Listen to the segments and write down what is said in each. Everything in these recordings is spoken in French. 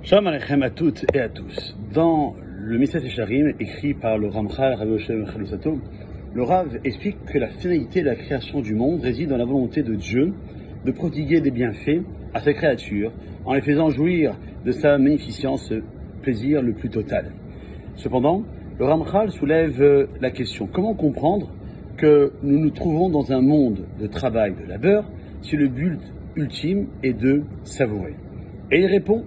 Shalom Aleichem à toutes et à tous. Dans le Mitzvot Yesharim, écrit par le Ramchal, Rabbi Moshe Chalusato, le Rav explique que la finalité de la création du monde réside dans la volonté de Dieu de prodiguer des bienfaits à ses créatures en les faisant jouir de sa magnificence, plaisir le plus total. Cependant, le Ramchal soulève la question: comment comprendre que nous nous trouvons dans un monde de travail, de labeur, si le but ultime est de savourer? Et il répond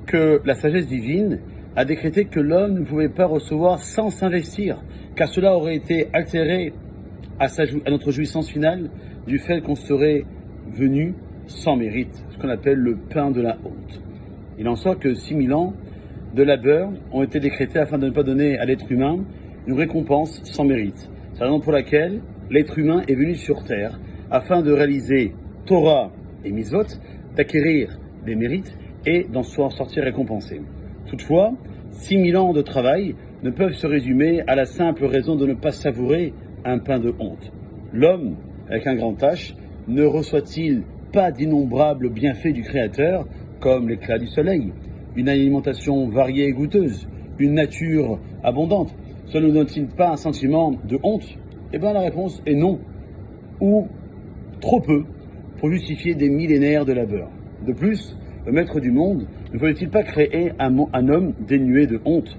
que la sagesse divine a décrété que l'homme ne pouvait pas recevoir sans s'investir, car cela aurait été altéré à notre jouissance finale du fait qu'on serait venu sans mérite, ce qu'on appelle le pain de la honte. Il en sort que 6000 ans de labeur ont été décrétés afin de ne pas donner à l'être humain une récompense sans mérite. C'est la raison pour laquelle l'être humain est venu sur terre afin de réaliser Torah et Mitzvot, d'acquérir des mérites et d'en sortir récompensé. Toutefois, 6000 ans de travail ne peuvent se résumer à la simple raison de ne pas savourer un pain de honte. L'homme, avec un grand H, ne reçoit-il pas d'innombrables bienfaits du Créateur, comme l'éclat du soleil, une alimentation variée et goûteuse, une nature abondante? Cela ne donne-t-il pas un sentiment de honte? Eh bien, la réponse est non, ou trop peu, pour justifier des millénaires de labeur. De plus, le maître du monde ne voulait-il pas créer un homme dénué de honte?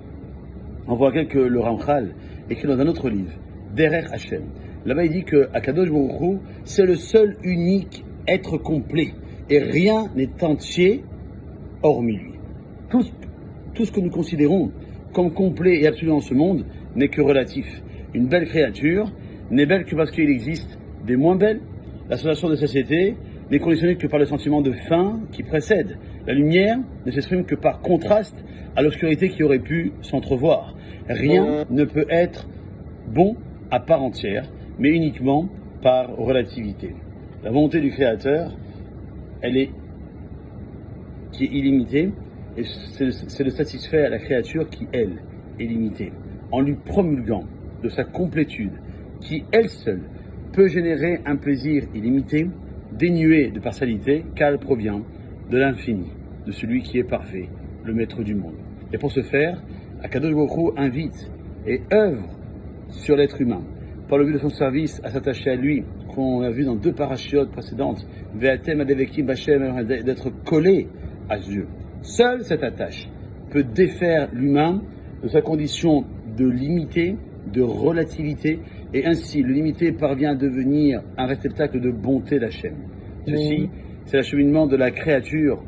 On voit que le Ramchal écrit dans un autre livre, Derech Hashem. Là-bas, il dit que Akadosh Baruch Hu, c'est le seul unique être complet, et rien n'est entier hormis lui. Tout ce que nous considérons comme complet et absolu dans ce monde n'est que relatif. Une belle créature n'est belle que parce qu'il existe des moins belles. La situation de société n'est conditionnée que par le sentiment de faim qui précède. La lumière ne s'exprime que par contraste à l'obscurité qui aurait pu s'entrevoir. Rien ne peut être bon à part entière, mais uniquement par relativité. La volonté du Créateur, qui est illimitée, et c'est de satisfaire la créature qui, elle, est limitée, en lui promulguant de sa complétude, qui, elle seule, peut générer un plaisir illimité, dénué de partialité, car elle provient de l'infini, de celui qui est parfait, le maître du monde. Et pour ce faire, Akadosh Baruch Hu invite et œuvre sur l'être humain, par le but de son service à s'attacher à lui, qu'on a vu dans 2 parachiotes précédentes, Ve'atem adevekim b'Hashem, d'être collé à Dieu. Seule cette attache peut défaire l'humain de sa condition de limité, de relativité, et ainsi le limité parvient à devenir un réceptacle de bonté d'Hachem. Ceci, c'est l'acheminement de la créature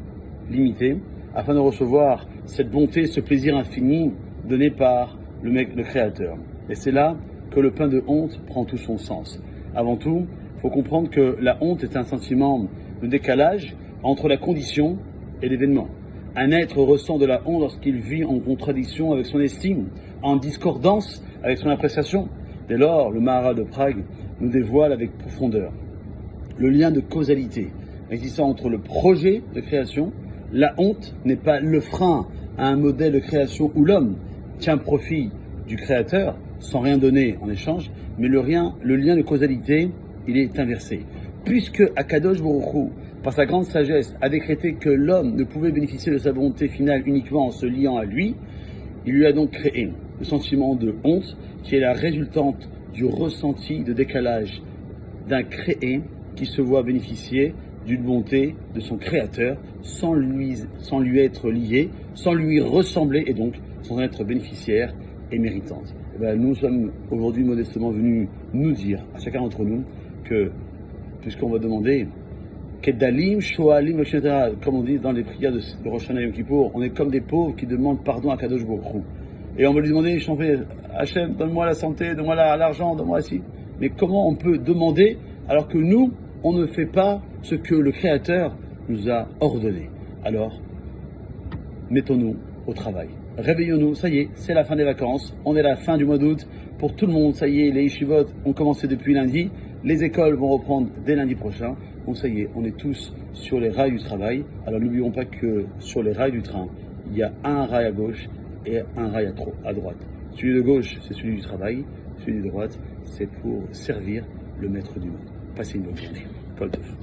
limitée, afin de recevoir cette bonté, ce plaisir infini donné par le Créateur. Et c'est là que le pain de honte prend tout son sens. Avant tout, il faut comprendre que la honte est un sentiment de décalage entre la condition et l'événement. Un être ressent de la honte lorsqu'il vit en contradiction avec son estime, en discordance avec son appréciation. Dès lors, le Maharal de Prague nous dévoile avec profondeur le lien de causalité existant entre le projet de création. La honte n'est pas le frein à un modèle de création où l'homme tient profit du Créateur sans rien donner en échange, mais le lien de causalité, il est inversé. Puisque Akadosh Baruch Hu, par sa grande sagesse, a décrété que l'homme ne pouvait bénéficier de sa volonté finale uniquement en se liant à lui, il lui a donc créé le sentiment de honte qui est la résultante du ressenti de décalage d'un créé qui se voit bénéficier d'une bonté de son Créateur sans lui être lié, sans lui ressembler et donc sans être bénéficiaire et méritante. Et bien, nous sommes aujourd'hui modestement venus nous dire à chacun d'entre nous que, puisqu'on va demander Kedalim, Shoalim, etc., comme on dit dans les prières de Rosh Hashanah Yom Kippour, on est comme des pauvres qui demandent pardon à Kadosh Baruch Hu. Et on va lui demander, chanter, Hachem, donne-moi la santé, donne-moi l'argent, donne-moi ci. Mais comment on peut demander alors que nous, on ne fait pas ce que le Créateur nous a ordonné? Alors, mettons-nous au travail. Réveillons-nous, ça y est, c'est la fin des vacances, on est à la fin du mois d'août. Pour tout le monde, ça y est, les yeshivot ont commencé depuis lundi, les écoles vont reprendre dès lundi prochain. Donc ça y est, on est tous sur les rails du travail. Alors n'oublions pas que sur les rails du train, il y a un rail à gauche et un rail à droite. Celui de gauche, c'est celui du travail. Celui de droite, c'est pour servir le maître du monde. Passez une bonne journée. Kol Tov.